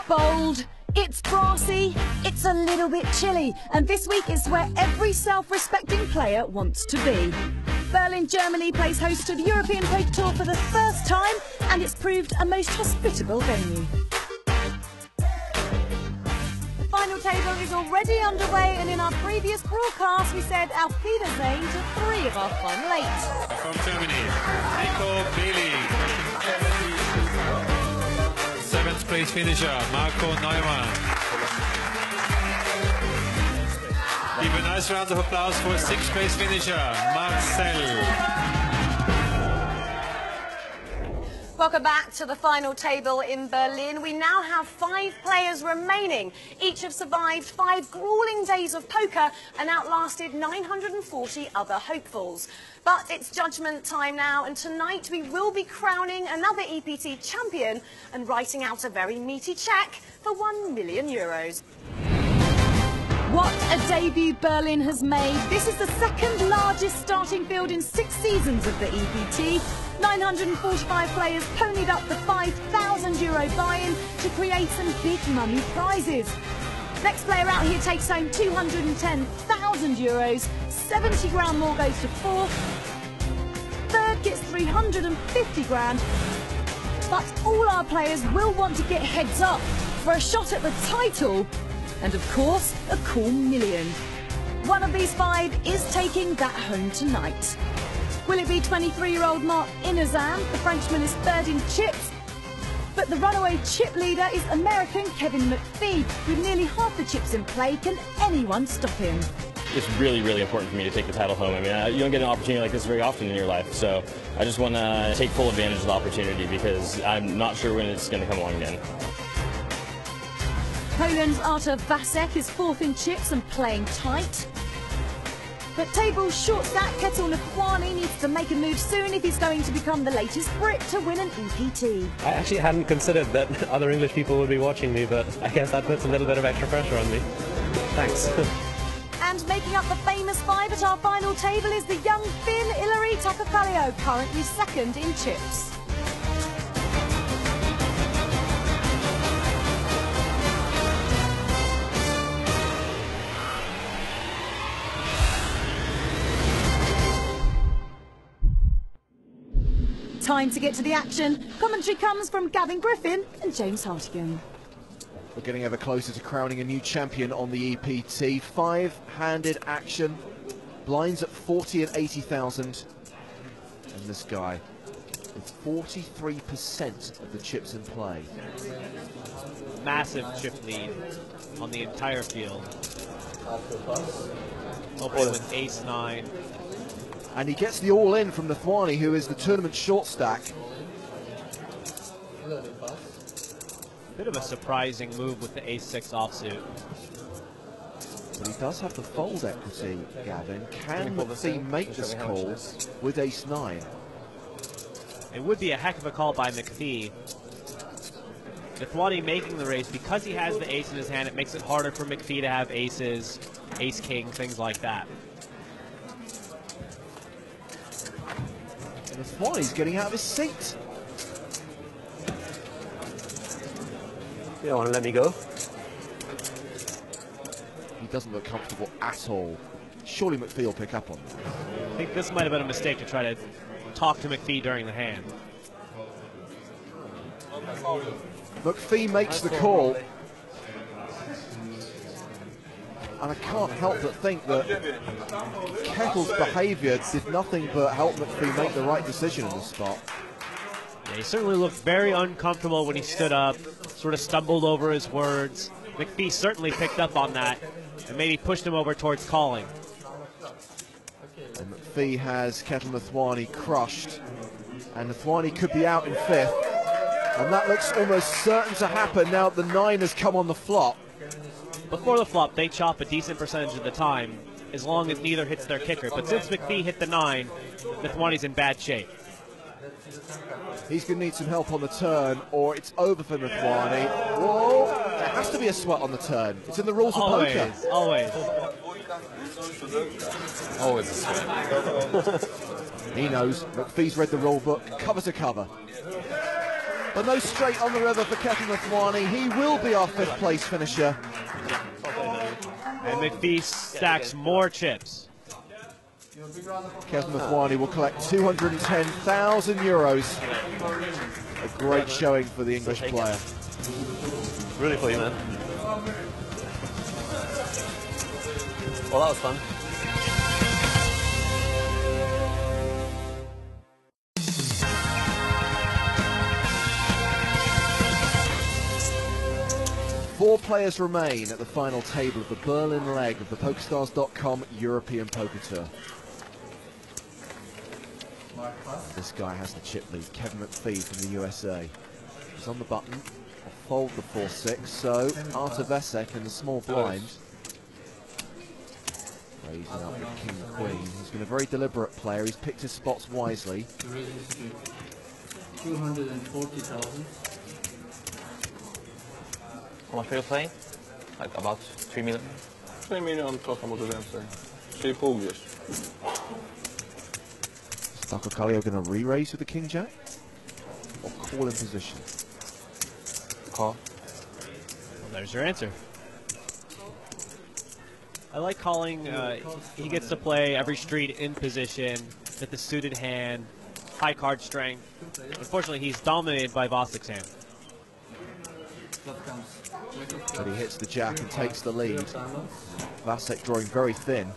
bold, it's brassy, it's a little bit chilly, and this week is where every self-respecting player wants to be. Berlin, Germany plays host to the European Poker Tour for the first time, and it's proved a most hospitable venue. The final table is already underway, and in our previous broadcast we said Auf Wiedersehen to three of our final eight. From Germany, Nico Bailey. 7th place finisher, Marco Neumann. Give a nice round of applause for 6th place finisher, Marcel. Welcome back to the final table in Berlin. We now have 5 players remaining. Each have survived 5 grueling days of poker and outlasted 940 other hopefuls. But it's judgment time now, and tonight we will be crowning another EPT champion and writing out a very meaty cheque for €1 million. What a debut Berlin has made. This is the second largest starting field in 6 seasons of the EPT. 945 players ponied up the €5,000 buy-in to create some big money prizes. Next player out here takes home €210,000, 70 grand more goes to 4th, 3rd gets 350 grand, but all our players will want to get heads up for a shot at the title and of course a cool million. One of these 5 is taking that home tonight. Will it be 23-year-old Mark Inazan? The Frenchman is 3rd in chips. But the runaway chip leader is American Kevin McPhee. With nearly half the chips in play, can anyone stop him? It's really, really important for me to take the title home. I mean, you don't get an opportunity like this very often in your life, so I just want to take full advantage of the opportunity because I'm not sure when it's going to come along again. Poland's Artur Vasek is 4th in chips and playing tight. But table short stack Ketel Nathwani needs to make a move soon if he's going to become the latest Brit to win an EPT. I actually hadn't considered that other English people would be watching me, but I guess that puts a little bit of extra pressure on me. Thanks. And making up the famous 5 at our final table is the young Finn Ilari Takafalio, currently 2nd in chips. Time to get to the action. Commentary comes from Gavin Griffin and James Hartigan. We're getting ever closer to crowning a new champion on the EPT. 5-handed action, blinds at 40 and 80,000. And this guy with 43% of the chips in play. Massive chip lead on the entire field. Opening with ace-9. And he gets the all-in from Nathwani, who is the tournament short stack. Bit of a surprising move with the ace-6 offsuit. But he does have the fold equity, Gavin. Can McPhee make this call with ace-9? It would be a heck of a call by McPhee. Nathwani making the raise, because he has the ace in his hand, it makes it harder for McPhee to have aces, ace-king, things like that. Nathwani's getting out of his seat. You don't want to let me go? He doesn't look comfortable at all. Surely McPhee will pick up on that. I think this might have been a mistake to try to talk to McPhee during the hand. McPhee makes the call. And I can't help but think that Kettle's behaviour did nothing but help McPhee make the right decision in the spot. Yeah, he certainly looked very uncomfortable when he stood up, sort of stumbled over his words. McPhee certainly picked up on that and maybe pushed him over towards calling. And McPhee has Ketel Nathwani crushed, and Nathwani could be out in 5th. And that looks almost certain to happen now that the 9 has come on the flop. Before the flop, they chop a decent percentage of the time, as long as neither hits their kicker. But since McPhee hit the 9, Nathwani's in bad shape. He's going to need some help on the turn, or it's over for Nathwani. Whoa! There has to be a sweat on the turn. It's in the rules of poker. Always. Always a sweat. He knows. McPhee's read the rule book cover to cover. But no straight on the river for Kevin Mafwani. He will be our 5th place finisher. And McPhee stacks more chips. Kevin Mafwani will collect 210,000 euros. A great showing for the English player. Really for you, man. Well, that was fun. Four players remain at the final table of the Berlin leg of the PokerStars.com European Poker Tour. This guy has the chip lead, Kevin McPhee from the USA. He's on the button, will fold the 4-6, so Artur Vesek in the small blind. Raising up with King Queen. He's been a very deliberate player, he's picked his spots wisely. 240,000. How much are you playing? Like about 3 million? 3 milion trochę może więcej. 3,5 gdzieś. Stucco Kallio going to re-raise with the King Jack? Or call in position? Call. Well, there's your answer. I like calling. He gets to play every street in position with the suited hand, high card strength. Unfortunately, he's dominated by Vasek's hand. But he hits the jack and takes the lead. Vasek drawing very thin.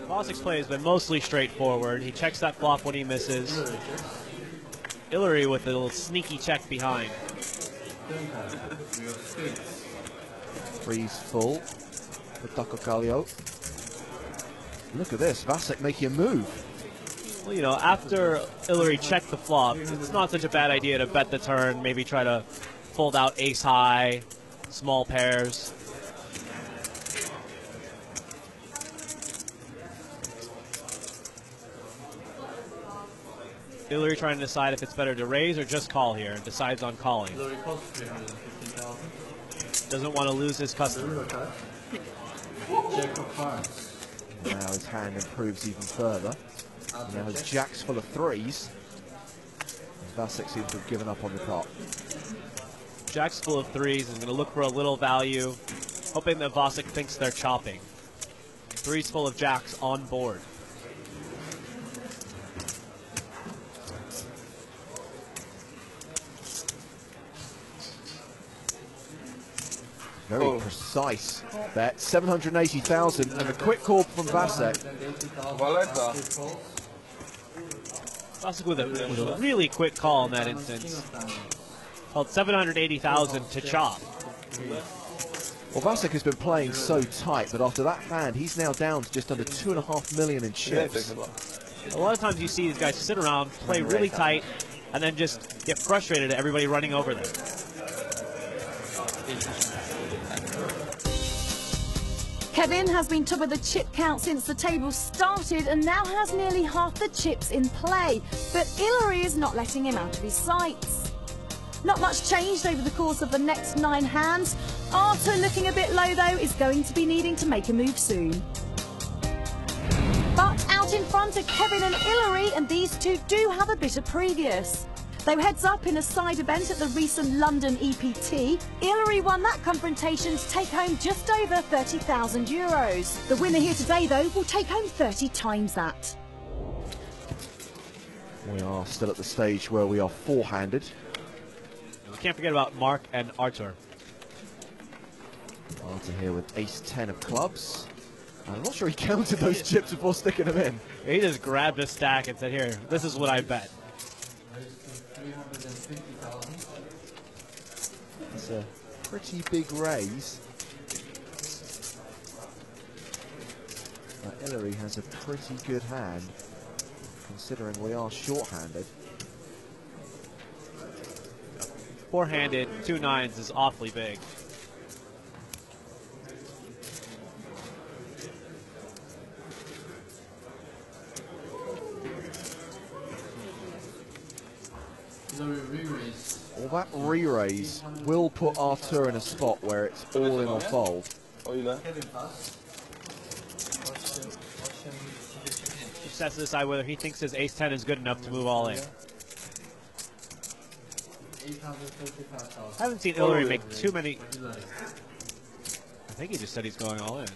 Vasek's play has been mostly straightforward. He checks that flop when he misses. Hillary with a little sneaky check behind. Three's full for Stucco Kallio. Look at this, Vasek making a move. Well, you know, after Hillary checked the flop, it's not such a bad idea to bet the turn, maybe try to fold out ace high, small pairs. Hillary trying to decide if it's better to raise or just call here, and decides on calling. Hillary costs 315,000. Doesn't want to lose his customer. Jack of hearts. Now his hand improves even further. Now his jack's full of threes. Vasek seems to have given up on the pot. Jack's full of threes and going to look for a little value, hoping that Vasek thinks they're chopping. Threes full of jacks on board. Very precise bet. 780,000 and a quick call from Vasek. Waleta. Vasek with a really quick call in that instance. Called 780,000 to chop. Well, Vasek has been playing so tight, but after that hand, he's now down to just under 2.5 million in chips. A lot of times you see these guys sit around, play really tight, and then just get frustrated at everybody running over them. Kevin has been top of the chip count since the table started and now has nearly half the chips in play. But Hillary is not letting him out of his sights. Not much changed over the course of the next 9 hands. Artur, looking a bit low though, is going to be needing to make a move soon. But out in front are Kevin and Hillary, and these two do have a bit of previous. They were heads up in a side event at the recent London EPT. Hillary won that confrontation to take home just over 30,000 euros. The winner here today, though, will take home 30 times that. We are still at the stage where we are four-handed. We can't forget about Mark and Artur. Artur here with ace-10 of clubs. I'm not sure he counted those chips before sticking them in. He just grabbed a stack and said, here, this is what I bet. It's a pretty big raise. Hillary has a pretty good hand, considering we are short-handed. Four-handed, 2 nines is awfully big. Well, that re-raise will put Artur in a spot where it's all in or fold. Just has to decide whether he thinks his ace-10 is good enough to move all in. I haven't seen Hillary make too many. I think he just said he's going all in.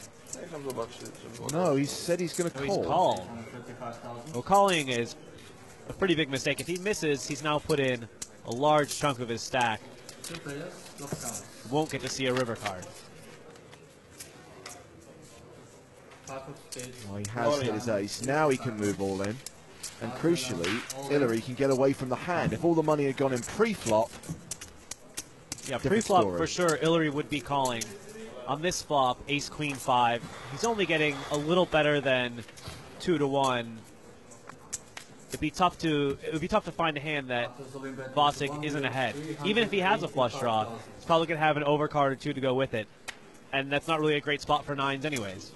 No, he said he's going to call. He's called. Well, calling is a pretty big mistake. If he misses, he's now put in a large chunk of his stack. Won't get to see a river card. Well, he has hit his ace. Now he can move all in. And crucially, Hillary can get away from the hand. If all the money had gone in pre-flop, yeah, pre-flop for sure, Hillary would be calling. On this flop, ace, queen, 5. He's only getting a little better than 2 to 1. It would be tough to find a hand that Vasek isn't ahead. Even if he has a flush draw, he's probably going to have an overcard or 2 to go with it. And that's not really a great spot for 9s anyways.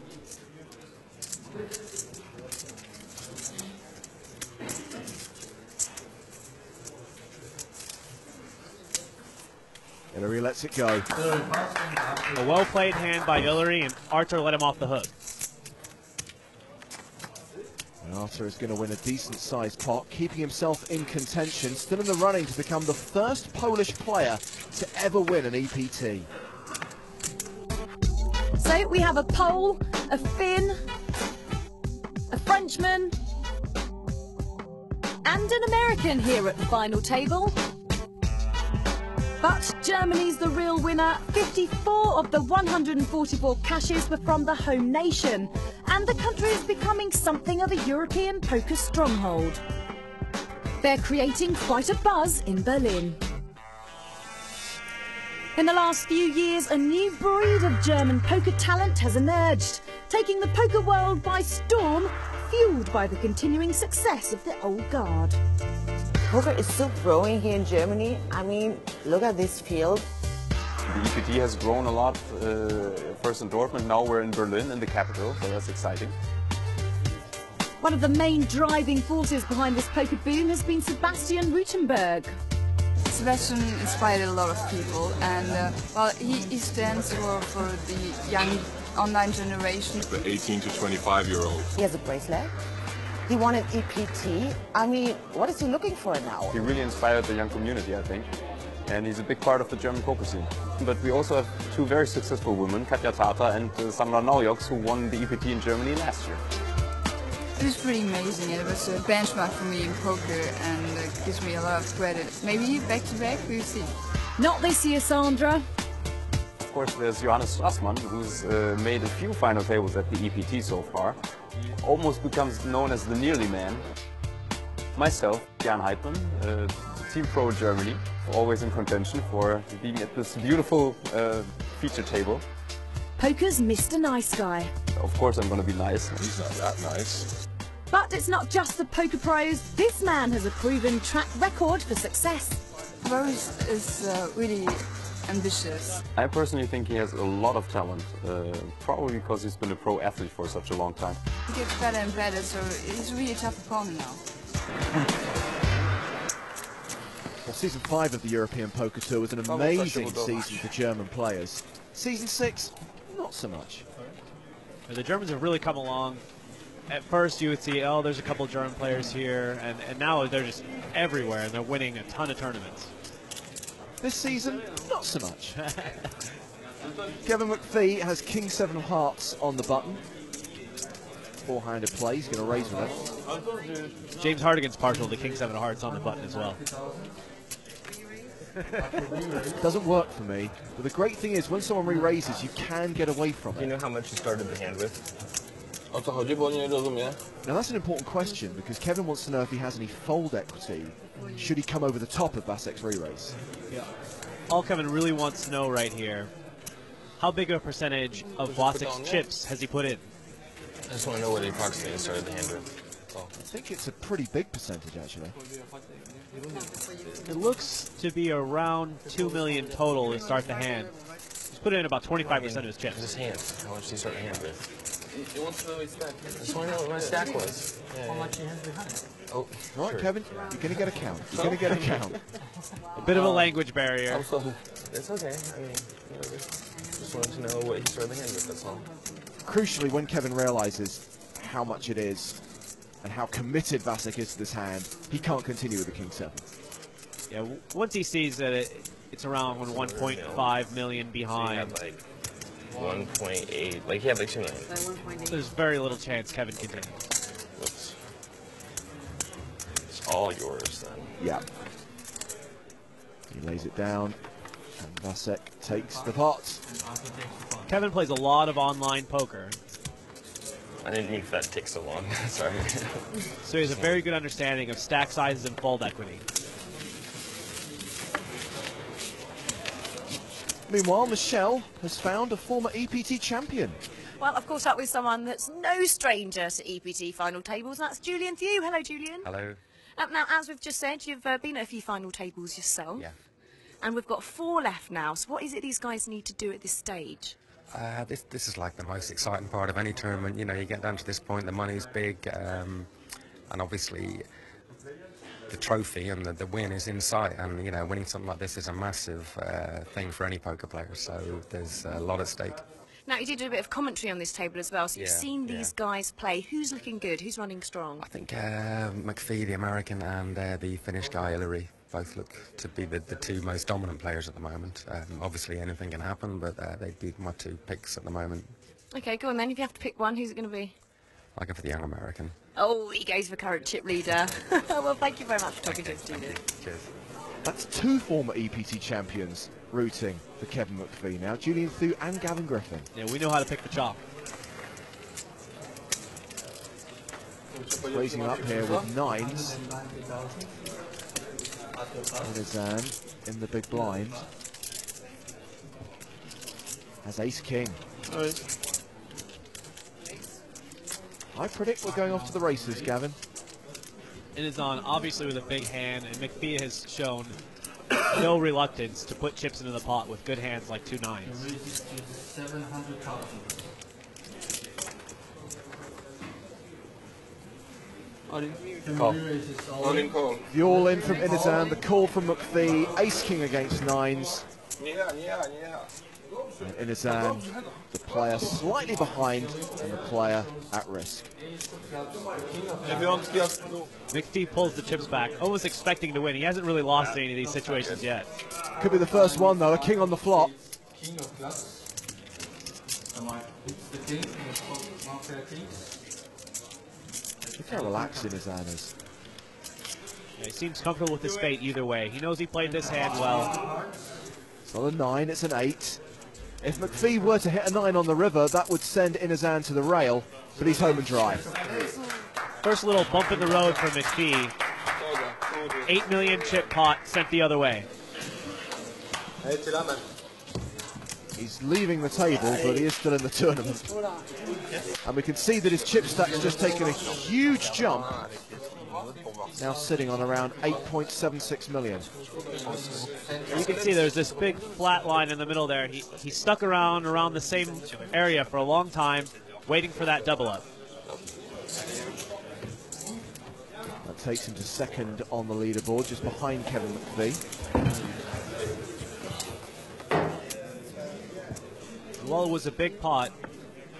Hillary lets it go. A well-played hand by Hillary, and Artur let him off the hook. And Artur is going to win a decent-sized pot, keeping himself in contention, still in the running to become the first Polish player to ever win an EPT. So we have a Pole, a Finn, a Frenchman, and an American here at the final table. But Germany's the real winner. 54 of the 144 cashes were from the home nation, and the country is becoming something of a European poker stronghold. They're creating quite a buzz in Berlin. In the last few years, a new breed of German poker talent has emerged, taking the poker world by storm, fueled by the continuing success of the old guard. Poker is still growing here in Germany. I mean, look at this field. The EPT has grown a lot, first in Dortmund, now we're in Berlin, in the capital, so that's exciting. One of the main driving forces behind this poker boom has been Sebastian Rutenberg. Sebastian inspired a lot of people, and well, he stands for the young online generation. The 18 to 25-year-olds. He has a bracelet. He won an EPT. I mean, what is he looking for now? He really inspired the young community, I think, and he's a big part of the German poker scene. But we also have 2 very successful women, Katja Tata and Sandra Naujoks, who won the EPT in Germany last year. It was pretty amazing. It was a benchmark for me in poker, and gives me a lot of credit. Maybe back to back, we'll see. Not this year, Sandra. Of course, there's Johannes Strassmann, who's made a few final tables at the EPT so far. Almost becomes known as the nearly man. Myself, Jan Heitmann, Team Pro Germany, always in contention for being at this beautiful feature table. Poker's Mr. Nice Guy. Of course I'm going to be nice. He's not that nice. But it's not just the poker pros. This man has a proven track record for success. Boris is really ambitious. I personally think he has a lot of talent, probably because he's been a pro athlete for such a long time. He gets better and better, so he's really a tough opponent now. Well, Season 5 of the European Poker Tour was an amazing season for German players. Season 6, not so much. The Germans have really come along. At first you would see, oh, there's a couple German players here, and now they're just everywhere, and they're winning a ton of tournaments. This season, not so much. Kevin McPhee has King 7 of Hearts on the button. Four-handed play, he's going to raise with it. James Hardigan's partial to King 7 of Hearts on the button as well. Doesn't work for me, but the great thing is when someone re-raises, you can get away from it. Do you know how much you started the hand with? Now that's an important question, because Kevin wants to know if he has any fold equity should he come over the top of Vasek's re-raise. Yeah. All Kevin really wants to know right here, how big a percentage of Vasek's chips has he put in? I just want to know what he approximately started the hand with. I think it's a pretty big percentage, actually. It looks to be around 2 million total to start the hand. He's put in about 25% of his chips. His hand. How much did he start the hand with? He wants to know his stack. I just want to know what my stack was. How much he has behind? Oh, right, sure. Kevin, you're going to get a count. You're going to get a count. A bit of a language barrier. It's okay. I mean, you know, just wanted to know what he started the hand with, that's all. Crucially, when Kevin realizes how much it is and how committed Vasek is to this hand, he can't continue with the King 7. Yeah, once he sees that it's around 1.5 million behind. So he had like 1.8, like he had like 2 million. There's very little chance Kevin can do it. Whoops. It's all yours then. Yeah. He lays it down, and Vasek takes the pot. Kevin plays a lot of online poker. I didn't mean for that to take so long. Sorry. So he has a very good understanding of stack sizes and fold equity. Meanwhile, Michelle has found a former EPT champion. Well, I've caught up with someone that's no stranger to EPT final tables, and that's Julian Thew. Hello, Julian. Hello. Now, as we've just said, you've been at a few final tables yourself. Yeah. And we've got 4 left now. So what is it these guys need to do at this stage? This is like the most exciting part of any tournament. You know, you get down to this point, the money's big, and obviously the trophy and the win is in sight. And, you know, winning something like this is a massive thing for any poker player. So there's a lot at stake. Now, you did do a bit of commentary on this table as well, so you've seen these guys play. Who's looking good? Who's running strong? I think McPhee, the American, and the Finnish guy, Ilari, both look to be the 2 most dominant players at the moment. Obviously, anything can happen, but they'd be my 2 picks at the moment. OK, go on then. If you have to pick one, who's it going to be? I'll go for the young American. Oh, he goes for current chip leader. Well, thank you very much for talking to us, Julian. Cheers. That's 2 former EPT champions rooting for Kevin McPhee now, Julian Thew and Gavin Griffin. Yeah, we know how to pick the chalk. Raising up here with 9s. Inazan in the big blind. Has ace-king. I predict we're going off to the races, Gavin. Inazan obviously with a big hand, and McPhee has shown no reluctance to put chips into the pot with good hands like 2 9s. Call. All-in call. The all-in from Inazan, the call from McPhee, ace-king against 9s. And Inazan, the player slightly behind, and the player at risk. McPhee pulls the chips back, almost expecting to win. He hasn't really lost any of these situations yet. Could be the first one, though. A king on the flop. King of clubs. It's the king. Look how relaxed Inazan is. Yeah, he seems comfortable with his fate either way. He knows he played this hand well. It's not a 9, it's an 8. If McPhee were to hit a 9 on the river, that would send Inazan to the rail, but he's home and dry. First little bump in the road for McPhee. 8 million chip pot sent the other way. He's leaving the table, but he is still in the tournament. And we can see that his chip stack's just taken a huge jump. Now sitting on around 8.76 million. You can see there's this big flat line in the middle there. He stuck around the same area for a long time, waiting for that double up. That takes him to second on the leaderboard, just behind Kevin McPhee. While it was a big pot,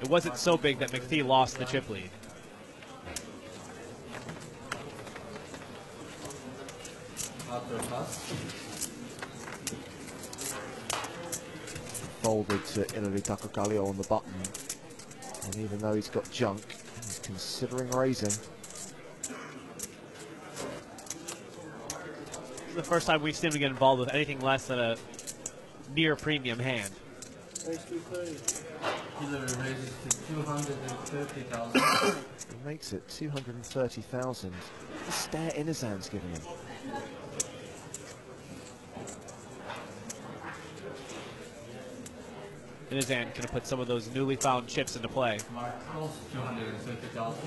it wasn't so big that McPhee lost the chip lead. Folded to Ilari Takakallio on the button. And even though he's got junk, he's considering raising. This is the first time we've seen him get involved with anything less than a near premium hand. Hillary raises to 230,000. He makes it 230,000. The stare Inazan's giving him. Inazan going to put some of those newly found chips into play. Mark calls 230,000.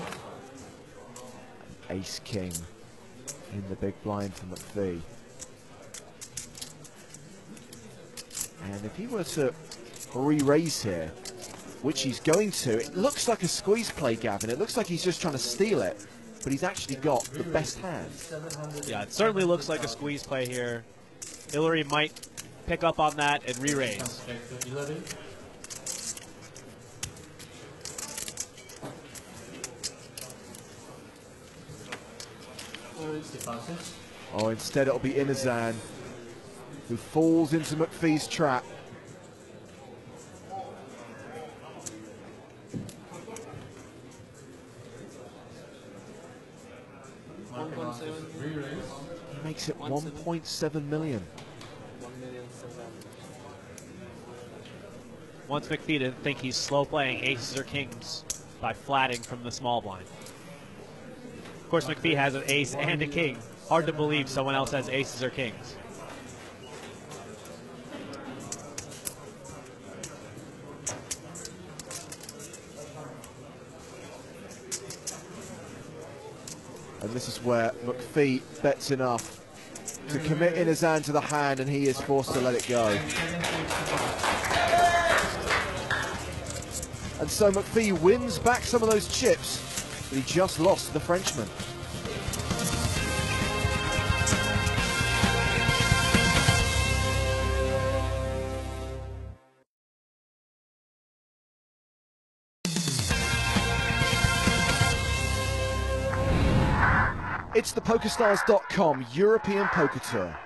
Ace King in the big blind for McPhee. And if he were to re-raise here, which he's going to, it looks like a squeeze play, Gavin. It looks like he's just trying to steal it, but he's actually got the best hand. Yeah, it certainly looks like a squeeze play here. Ilari might pick up on that and re-raise. Oh, instead it'll be Inazan who falls into McPhee's trap. He makes it 1.7 million. Wants McPhee to think he's slow playing aces or kings by flatting from the small blind. Of course, McPhee has an ace and a king. Hard to believe someone else has aces or kings. And this is where McPhee bets enough to commit Inazan to the hand, and he is forced to let it go. And so McPhee wins back some of those chips that he just lost to the Frenchman. It's the PokerStars.com European Poker Tour.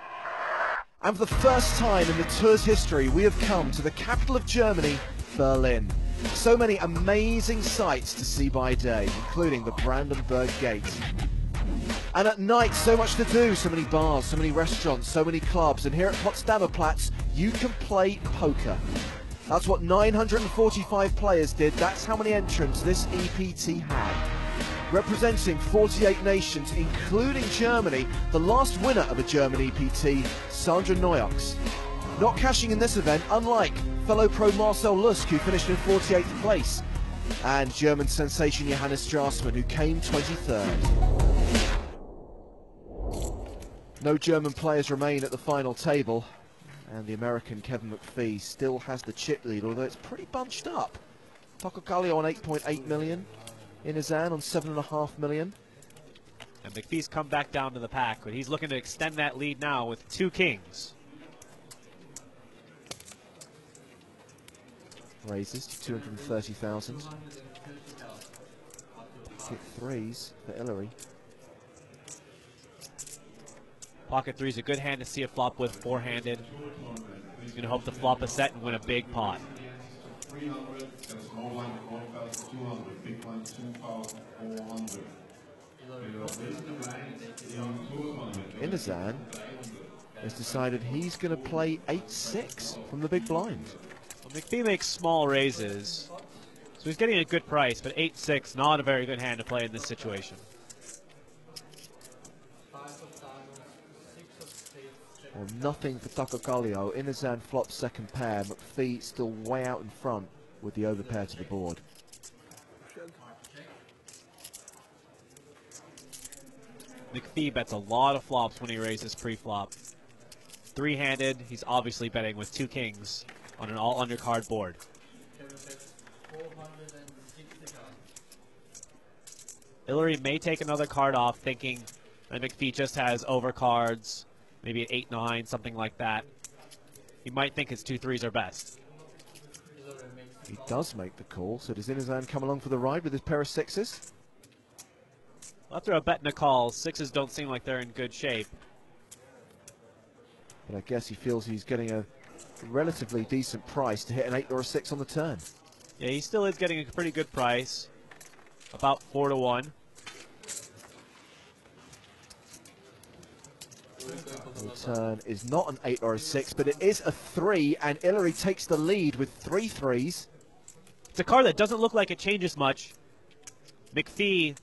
And for the first time in the tour's history, we have come to the capital of Germany, Berlin. So many amazing sights to see by day, including the Brandenburg Gate. And at night, so much to do, so many bars, so many restaurants, so many clubs. And here at Potsdamer Platz, you can play poker. That's what 945 players did. That's how many entrants this EPT had. Representing 48 nations, including Germany, the last winner of a German EPT, Sandra Neuox. Not cashing in this event, unlike fellow pro Marcel Lusk, who finished in 48th place, and German sensation Johannes Strassmann, who came 23rd. No German players remain at the final table, and the American Kevin McPhee still has the chip lead, although it's pretty bunched up. Toccaglio on 8.8 million. Inazan on 7.5 million. And McPhee's come back down to the pack, but he's looking to extend that lead now with two kings. Raises to 230,000. Hit threes for Hillary. Pocket three's a good hand to see a flop with four-handed. He's going to hope to flop a set and win a big pot. 300, there's no one, one thousand 200, big one 2,400. Inazan has decided he's going to play 8-6 from the big blind. Well, McPhee makes small raises, so he's getting a good price, but 8-6, not a very good hand to play in this situation. Well, nothing for Toccaglio. Inazan flops second pair. McPhee still way out in front with the overpair to the board. McPhee bets a lot of flops when he raises pre-flop. Three-handed, he's obviously betting with two kings on an all-undercard board. Hillary may take another card off, thinking that McPhee just has overcards, maybe an 8-9, something like that. He might think his 2-3s are best. He does make the call, so does Inazan come along for the ride with his pair of sixes? After a bet and a call, sixes don't seem like they're in good shape. But I guess he feels he's getting a relatively decent price to hit an 8 or a 6 on the turn. Yeah, he still is getting a pretty good price, about 4-1. The turn is not an 8 or a 6, but it is a 3, and Hillary takes the lead with 3 threes. It's a card that doesn't look like it changes much. McPhee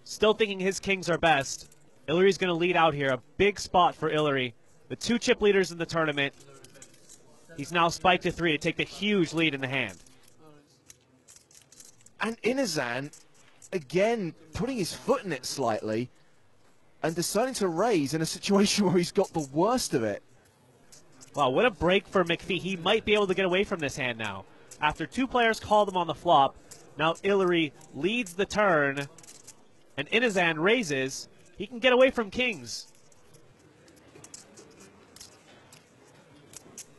still thinking his kings are best. Hillary's going to lead out here. A big spot for Hillary. The two chip leaders in the tournament. He's now spiked to 3 to take the huge lead in the hand. And Inazan, again, putting his foot in it slightly and deciding to raise in a situation where he's got the worst of it. Wow, what a break for McPhee. He might be able to get away from this hand now. After two players called him on the flop, now Hillary leads the turn, and Inazan raises. He can get away from kings.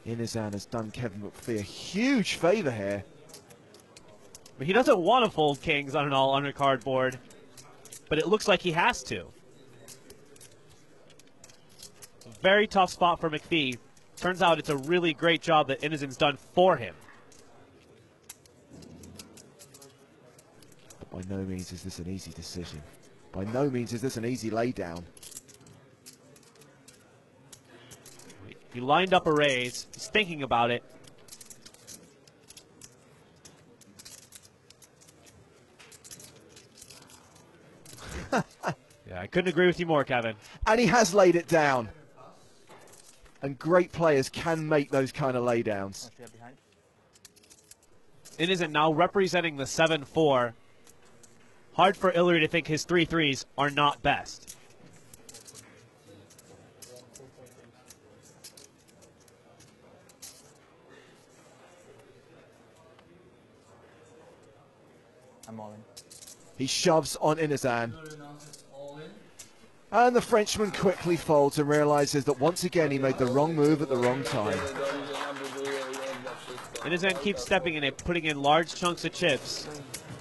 Inazan has done Kevin McPhee a huge favor here. But he doesn't want to fold kings on an all-undercard board, but it looks like he has to. very tough spot for McPhee. Turns out it's a really great job that Inozen's done for him. But by no means is this an easy decision. By no means is this an easy laydown. He lined up a raise. He's thinking about it. Yeah, I couldn't agree with you more, Kevin. And he has laid it down. And great players can make those kind of laydowns. Inozen now representing the 7-4. Hard for Illeri to think his 3-3s are not best. I'm all in. He shoves on Inozen. And the Frenchman quickly folds and realizes that once again he made the wrong move at the wrong time. Inozen keeps stepping in it, putting in large chunks of chips.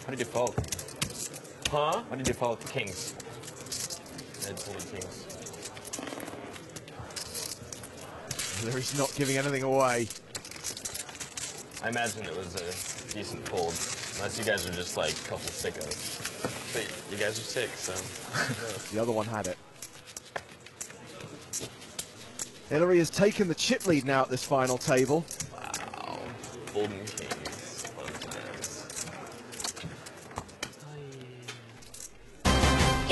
How did you fold? Huh? How did you fold? Kings. Red folded kings. He's not giving anything away. I imagine it was a decent fold. Unless you guys are just like a couple sickos. But you guys are sick, so. The other one had it. Illeri has taken the chip lead now at this final table. Wow. Golden kings.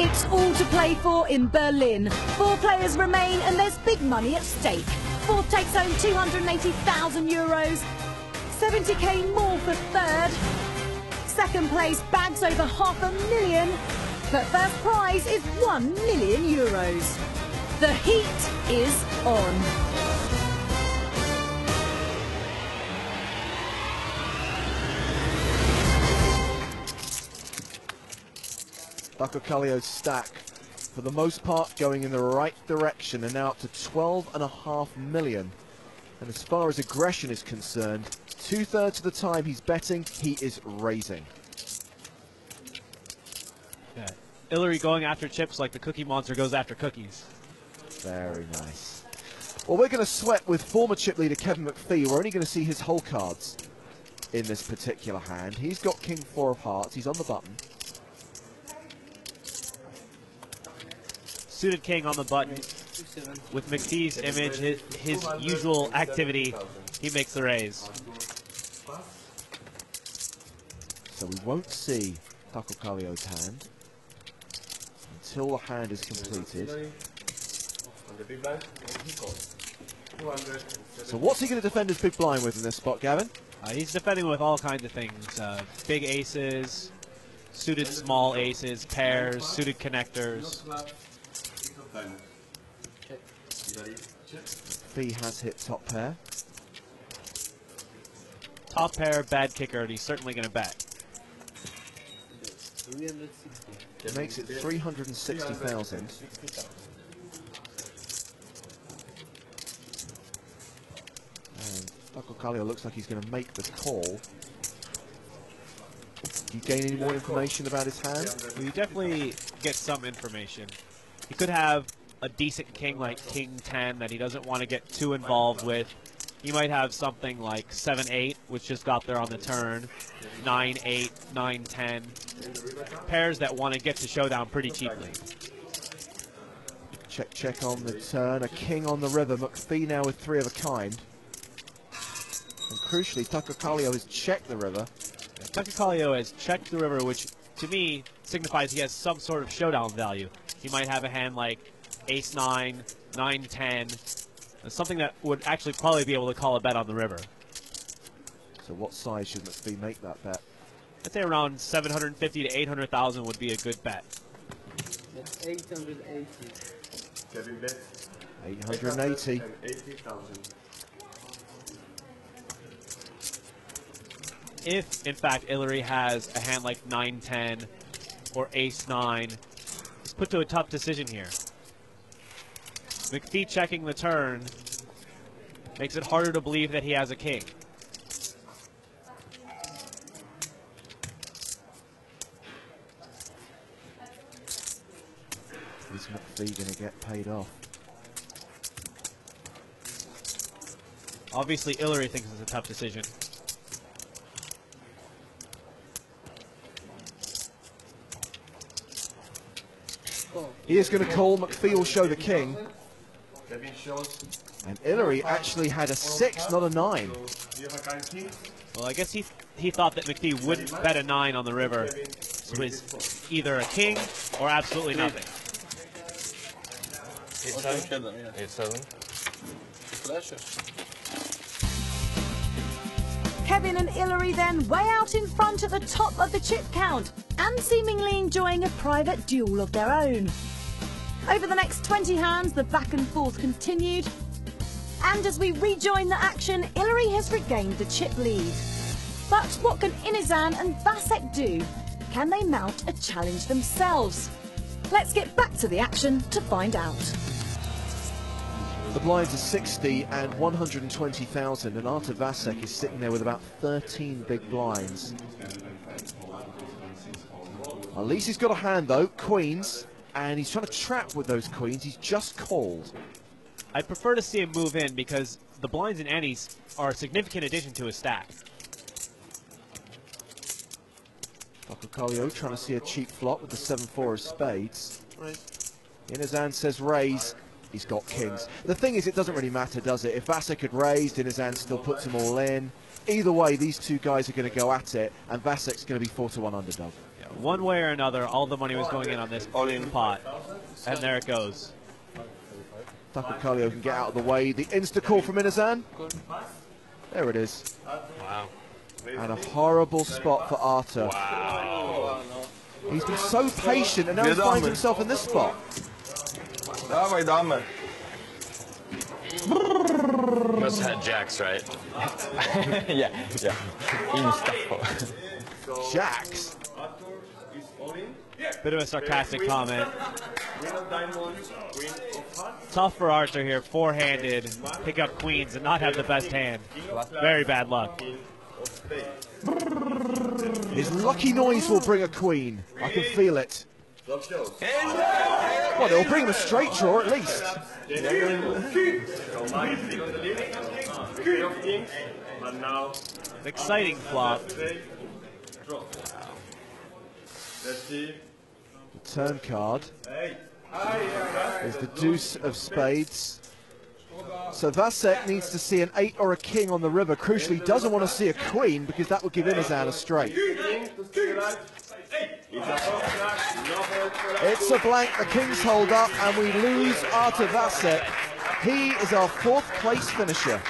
It's all to play for in Berlin. 4 players remain and there's big money at stake. Fourth takes home €280,000. 70k more for third. Second place bags over €500,000. But first prize is €1 million. The heat is on. Kallio's stack, for the most part, going in the right direction and now up to 12.5 million. And as far as aggression is concerned, 2/3 of the time he's betting, he is raising. Yeah. Illeri going after chips like the Cookie Monster goes after cookies. Very nice. Well, we're going to sweat with former chip leader Kevin McPhee. We're only going to see his whole cards in this particular hand. He's got King 4 of hearts. He's on the button. Suited king on the button. With McPhee's image, his usual activity, he makes the raise. So we won't see Kallio's hand until the hand is completed. So what's he going to defend his big blind with in this spot, Gavin? He's defending with all kinds of things. Big aces, suited small aces, pairs, suited connectors. Fee has hit top pair. Top pair, bad kicker, and he's certainly going to bet. It makes it 360,000. And Kallio looks like he's going to make the call. Do you gain any more information about his hand? Well, you definitely get some information. He could have a decent king like King 10 that he doesn't want to get too involved with. He might have something like 7-8, which just got there on the turn, 9-8, 9-10. Pairs that want to get to showdown pretty cheaply. Check, check on the turn. A king on the river. McPhee now with 3 of a kind. And crucially, Kallio has checked the river. Kallio has checked the river, which to me signifies he has some sort of showdown value. He might have a hand like Ace-9, 9-10, something that would actually probably be able to call a bet on the river. So what size should McPhee make that bet? I'd say around 750 to 800,000 would be a good bet. That's 880. Kevin bet 880. 880,000. If, in fact, Illeri has a hand like 9-10 or Ace-9, he's put to a tough decision here. McPhee checking the turn makes it harder to believe that he has a king. Is McPhee going to get paid off? Obviously, Ilary thinks it's a tough decision. He is going to call. McPhee will show the king. And Ilary actually had a 6, not a 9. Well, I guess he thought that McPhee wouldn't bet a 9 on the river. So it's either a king or absolutely nothing. 8-7. 8-7. Kevin and Ilary then way out in front at the top of the chip count and seemingly enjoying a private duel of their own. Over the next 20 hands, the back and forth continued. And as we rejoin the action, Ilary has regained the chip lead. But what can Inizan and Vasek do? Can they mount a challenge themselves? Let's get back to the action to find out. The blinds are 60 and 120,000, and Artur Vasek is sitting there with about 13 big blinds. At least he's got a hand though, queens, and he's trying to trap with those queens. He's just called. I'd prefer to see him move in because the blinds and antes are a significant addition to his stack. Kalio trying to see a cheap flop with the 7-4 of spades. Inizan says raise. He's got kings. The thing is, it doesn't really matter, does it? If Vasek had raised, Inizan still puts them all in. Either way, these two guys are going to go at it, and Vasek's going to be 4-1 underdog. Yeah, one way or another, all the money was going in on this pot. And there it goes. Kalio can get out of the way. The insta-call from Inizan. There it is. Wow. And a horrible spot for Artur. Wow. He's been so patient, and now he finds himself in this spot. Dawaj, damy. Must have had jacks, right? yeah. Jacks? Bit of a sarcastic comment. Tough for Artur here, four-handed, pick up queens and not have the best hand. Very bad luck. His lucky noise will bring a queen. I can feel it. Well, it'll bring him a straight draw at least. An exciting flop. The turn card is the deuce of spades. So Vasek needs to see an 8 or a king on the river. Crucially, doesn't want to see a queen because that would give Inizan a straight. It's a blank, the kings hold up, and we lose Artur Vasek. He is our 4th place finisher.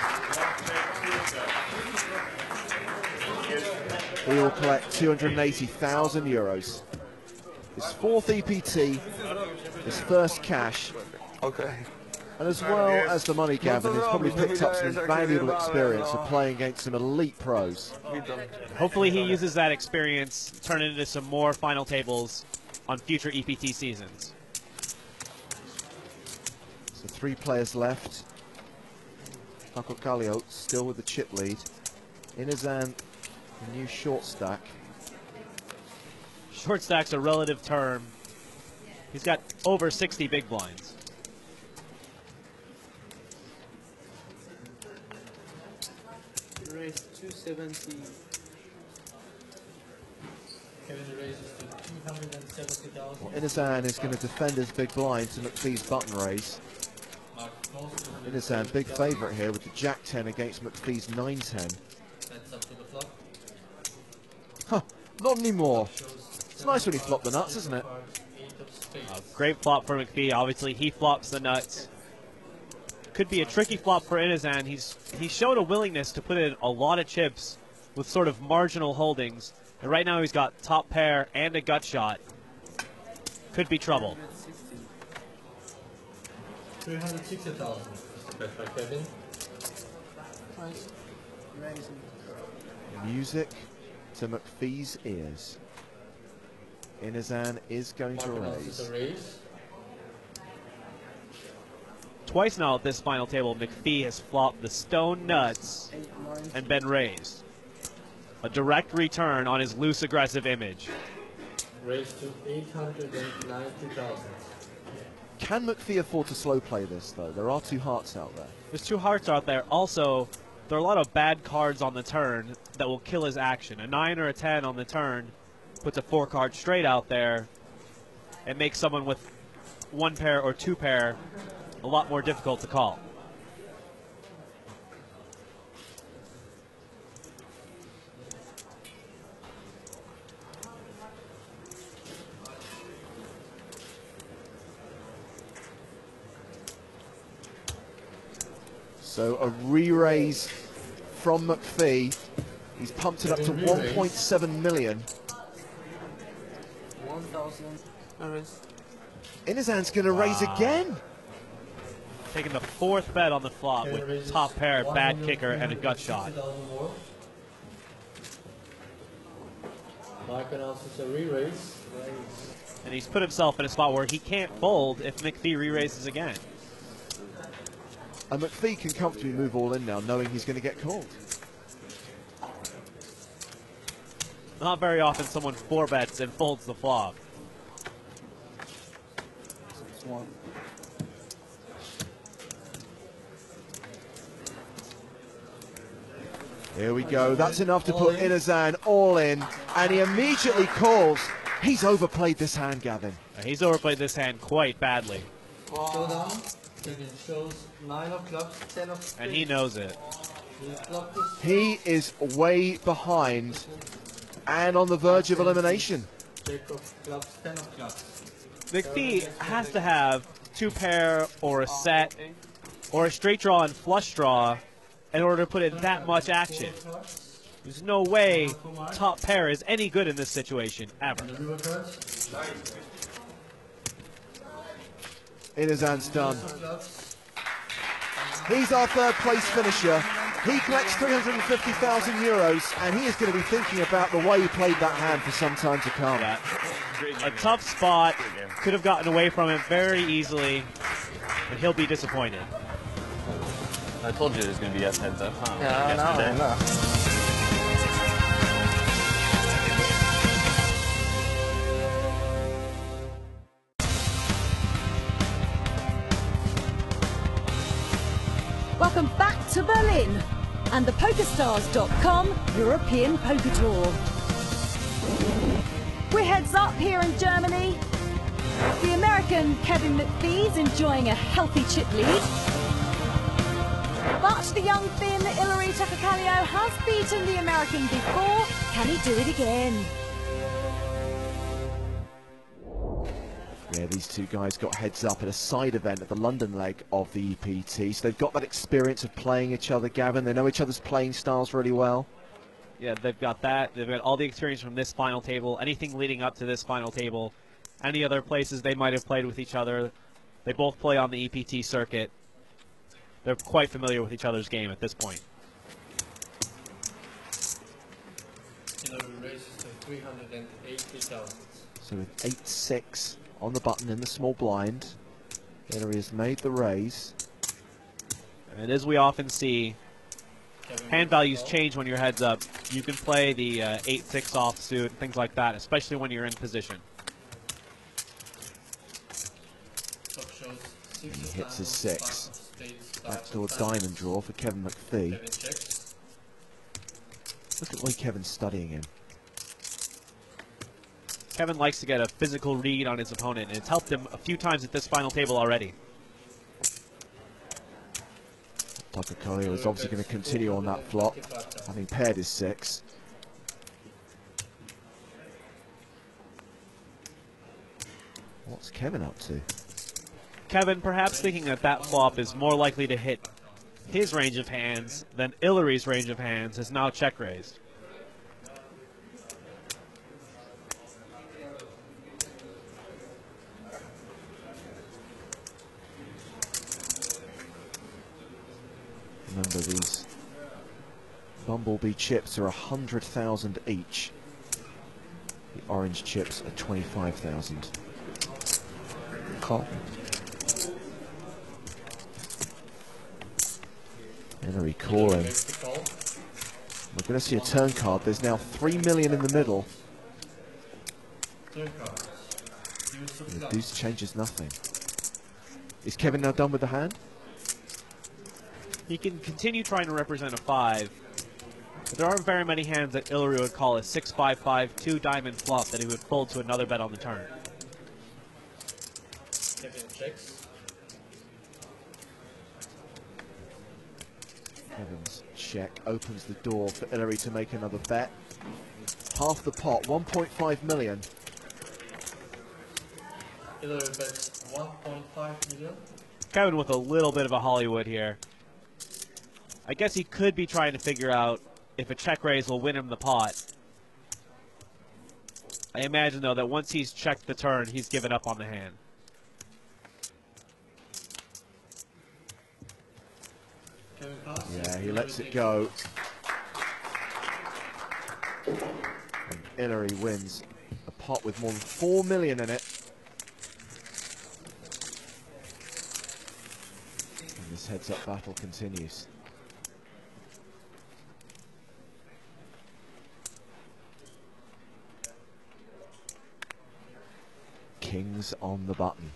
He will collect €280,000. His 4th EPT, his first cash. Okay. And as well as the money, Gavin, he's probably picked up some valuable experience of playing against some elite pros. Hopefully he uses that experience, turn it into some more final tables on future EPT seasons. So 3 players left. Kalio still with the chip lead. Inizan, a new short stack. Short stack's a relative term. He's got over 60 big blinds. Raised 270. Kevin raises to 270,000. Well, Inizan is going to defend his big blind to McPhee's button raise. Inizan, big favourite here with the Jack-10 against McPhee's 9-10. Huh, not anymore. It's nice when he flopped the nuts, isn't it? Great flop for McPhee. Obviously, he flops the nuts. Could be a tricky flop for Inizan. He's shown a willingness to put in a lot of chips with sort of marginal holdings. And right now he's got top pair and a gut shot. Could be trouble. 360,000. Kevin. Music to McPhee's ears. Inizan is going to raise. Twice now at this final table, McPhee has flopped the stone nuts and been raised. A direct return on his loose, aggressive image. Raised to 890,000. Can McPhee afford to slow play this, though? There are 2 hearts out there. There's 2 hearts out there. Also, there are a lot of bad cards on the turn that will kill his action. A 9 or a 10 on the turn puts a 4-card straight out there and makes someone with 1 pair or 2 pair a lot more difficult to call. So a re-raise from McPhee. He's pumped it up to 1.7 million. 1,000. Inazan's going to raise again. Taking the 4th bet on the flop with top pair, bad kicker, and a gut shot. Mark announces a re-raise. And he's put himself in a spot where he can't fold if McPhee re-raises again. And McPhee can comfortably move all in now, knowing he's going to get called. Not very often someone 4-bets and folds the flop. Here we go. That's enough to put Inazan all in, and he immediately calls. He's overplayed this hand, Gavin. He's overplayed this hand quite badly. Showdown. It shows 9 of clubs, 10 of spades. And he knows it. He is way behind and on the verge of elimination. Jack of clubs, 10 of clubs. McPhee has to have 2 pair or a set or a straight draw and flush draw in order to put in that much action. There's no way top pair is any good in this situation, ever. Inazan's done. He's our 3rd place finisher. He collects 350,000 euros, and he is going to be thinking about the way he played that hand for some time to come. Yeah. A tough spot, could have gotten away from it very easily, and he'll be disappointed. I told you there's going to be S heads up, huh? Yeah, I know. Welcome back to Berlin and the PokerStars.com European Poker Tour. We're heads up here in Germany. The American Kevin McPhee's enjoying a healthy chip lead. But the young Finn Ilari Takakallio has beaten the American before. Can he do it again? Yeah, these two guys got heads up at a side event at the London leg of the EPT, so they've got that experience of playing each other, Gavin. They know each other's playing styles really well. Yeah, they've got that. They've got all the experience from this final table, anything leading up to this final table, any other places they might have played with each other. They both play on the EPT circuit. They're quite familiar with each other's game at this point. Raises to 380,000. So with 8-6 on the button in the small blind, Hillary has made the raise. And as we often see, hand values change when your head's up. You can play the 8-6 offsuit, things like that, especially when you're in position. And he hits his 6. Backdoor diamond draw for Kevin McPhee. Look at the way Kevin's studying him. Kevin likes to get a physical read on his opponent, and it's helped him a few times at this final table already. Takakallio is obviously going to continue on that flop, having paired his 6. What's Kevin up to? Kevin perhaps thinking that that flop is more likely to hit his range of hands than Ilari's range of hands, has now check raised. Remember, these Bumblebee chips are 100,000 each. The orange chips are 25,000. Call. Hillary calling. We're going to see a turn card. There's now 3 million in the middle. The deuce changes nothing. Is Kevin now done with the hand? He can continue trying to represent a 5. But there aren't very many hands that Ilary would call a 6-5-5 2-diamond flop that he would fold to another bet on the turn. Kevin checks. Kevin's check opens the door for Ilary to make another bet. Half the pot, 1.5 million. Ilary bets 1.5 million. Kevin with a little bit of a Hollywood here. I guess he could be trying to figure out if a check raise will win him the pot. I imagine, though, that once he's checked the turn, he's given up on the hand. Yeah, he lets it go. And Ilary wins a pot with more than 4 million in it. And this heads-up battle continues. Kings on the button.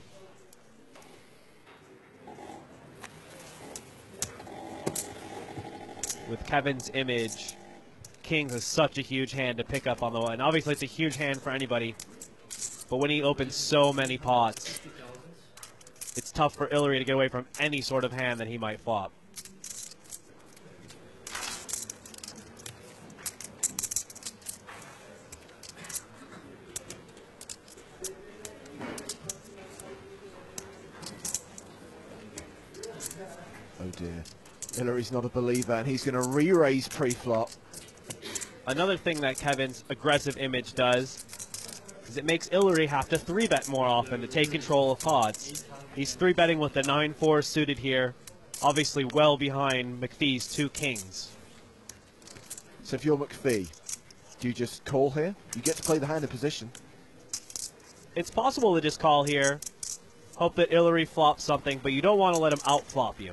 With Kevin's image, Kings is such a huge hand to pick up on the one. Obviously, it's a huge hand for anybody, but when he opens so many pots, it's tough for Ilary to get away from any sort of hand that he might flop. Oh dear. Ilary's not a believer, and he's going to re-raise pre-flop. Another thing that Kevin's aggressive image does is it makes Ilary have to 3-bet more often to take control of pots. He's 3-betting with the 9-4 suited here, obviously well behind McPhee's 2 kings. So if you're McPhee, do you just call here? You get to play the hand in position. It's possible to just call here, hope that Ilary flops something, but you don't want to let him out-flop you.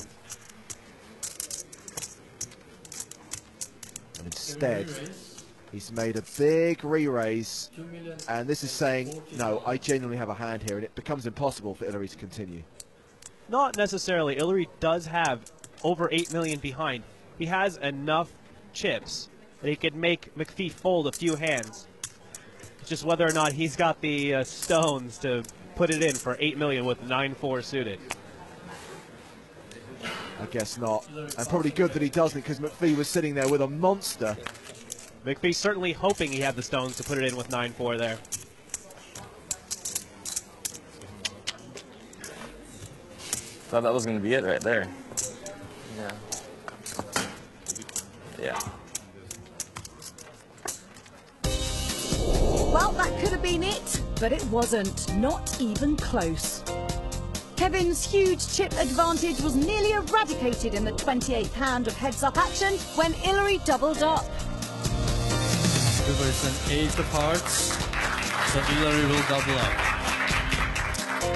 And instead, he's made a big re-raise, and this is saying, no, I genuinely have a hand here, and it becomes impossible for Ilary to continue. Not necessarily. Ilary does have over 8 million behind. He has enough chips that he could make McPhee fold a few hands. It's just whether or not he's got the stones to put it in for 8 million with 9-4 suited. I guess not. And probably good that he doesn't, because McPhee was sitting there with a monster. McPhee's certainly hoping he had the stones to put it in with 9-4 there. Thought that was going to be it right there. Yeah. Yeah. Well, that could have been it, but it wasn't. Not even close. Kevin's huge chip advantage was nearly eradicated in the 28th hand of heads-up action when Ilary doubled up. We were an 8 of hearts, so Ilary will double up.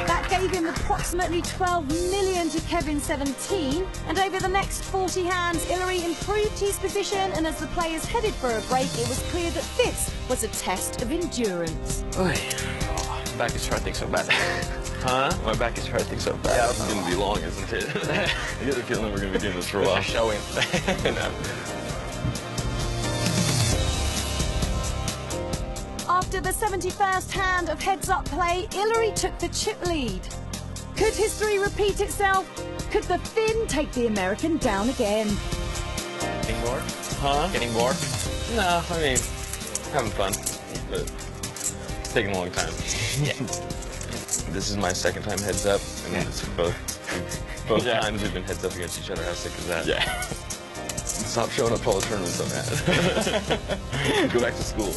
That gave him approximately 12 million to Kevin's 17, and over the next 40 hands, Ilary improved his position, and as the players headed for a break, it was clear that this was a test of endurance. Oy. Oh, my back is hurting so bad. Huh? My back is hurting so bad. Yeah, this is going to be long, isn't it? I get the feeling we're going to be doing this for a while. Showing. After the 71st hand of heads-up play, Ilary took the chip lead. Could history repeat itself? Could the Finn take the American down again? Getting bored? Huh? Getting bored? No, I mean, having fun, but it's taking a long time. Yeah. This is my second time heads up, and it's both times we've been heads up against each other. How sick is that? Yeah. Stop showing up to all the tournaments I'm at. Go back to school.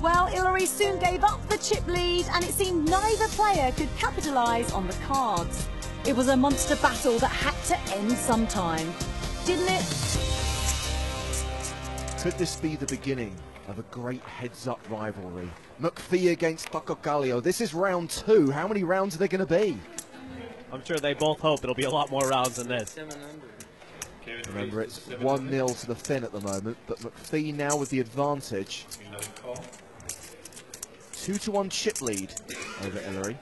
Well, Ilary soon gave up the chip lead, and it seemed neither player could capitalise on the cards. It was a monster battle that had to end sometime, didn't it? Could this be the beginning of a great heads-up rivalry? McPhee against Paco. This is round 2. How many rounds are there going to be? I'm sure they both hope it'll be a lot more rounds than this. Remember, it's 1-0 to the Finn at the moment, but McPhee now with the advantage. 2-1 chip lead over Ilary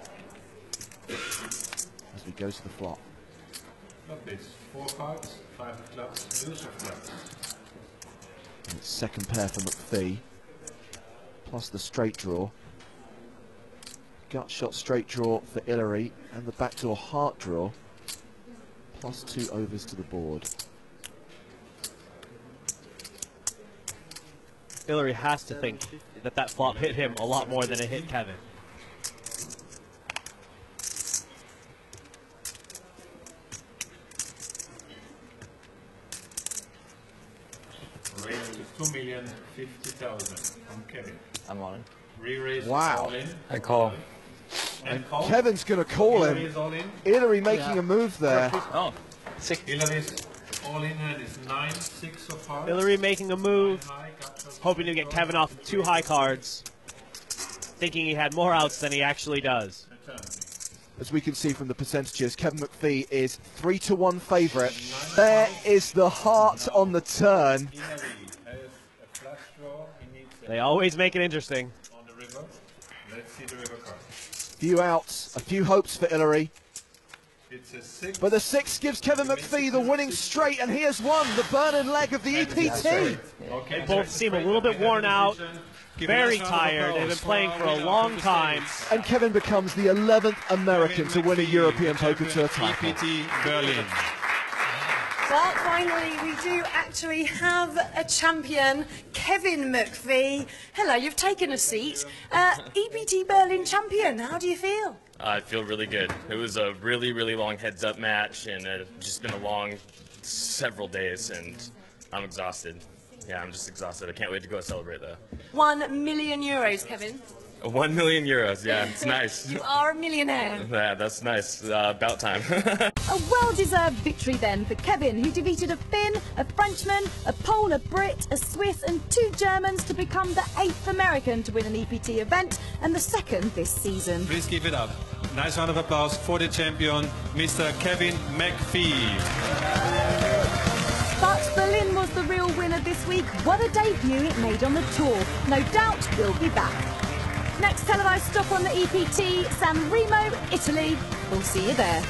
as we go to the flop. Got this. 4 cards, 5 of clubs, deuce of clubs. Second pair for McPhee, plus the straight draw. Gut shot straight draw for Hillary, and the backdoor heart draw, plus 2 overs to the board. Hillary has to think that that flop hit him a lot more than it hit Kevin. Raised to 2,050,000 from Kevin. I'm on it. Re-raise Wow. all in. I call. And call. Kevin's going to call Hillary him. is all in. Hillary making a move there. Oh, 6. Hillary's all in hand is 9, 6 of hearts. Hillary making a move, hoping to get Kevin off of 2 high cards, thinking he had more outs than he actually does. As we can see from the percentages, Kevin McPhee is 3-1 favourite. There is the heart on the turn. They always make it interesting. On the river. Let's see the river card. Few outs, a few hopes for Hillary. It's a 6. But the 6 gives Kevin McPhee the winning straight, and he has won the burning leg of the EPT. They both seem a little bit worn out, very tired. They've been playing for a long time. And Kevin becomes the 11th American to win a European Poker Tour title. EPT Berlin. Well, finally, we do actually have a champion, Kevin McPhee. Hello, you've taken a seat. EPT Berlin champion, how do you feel? I feel really good. It was a really, really long heads-up match, and it's just been a long several days, and I'm exhausted. Yeah, I'm just exhausted. I can't wait to go celebrate, though. 1 million euros, Kevin. 1 million euros, yeah, it's nice. You are a millionaire. Yeah, that's nice. About time. A well-deserved victory then for Kevin, who defeated a Finn, a Frenchman, a Pole, a Brit, a Swiss and 2 Germans to become the 8th American to win an EPT event and the 2nd this season. Please give it up. Nice round of applause for the champion, Mr. Kevin McPhee. But Berlin was the real winner this week. What a debut it made on the tour. No doubt we'll be back. Next televised stop on the EPT, San Remo, Italy. We'll see you there.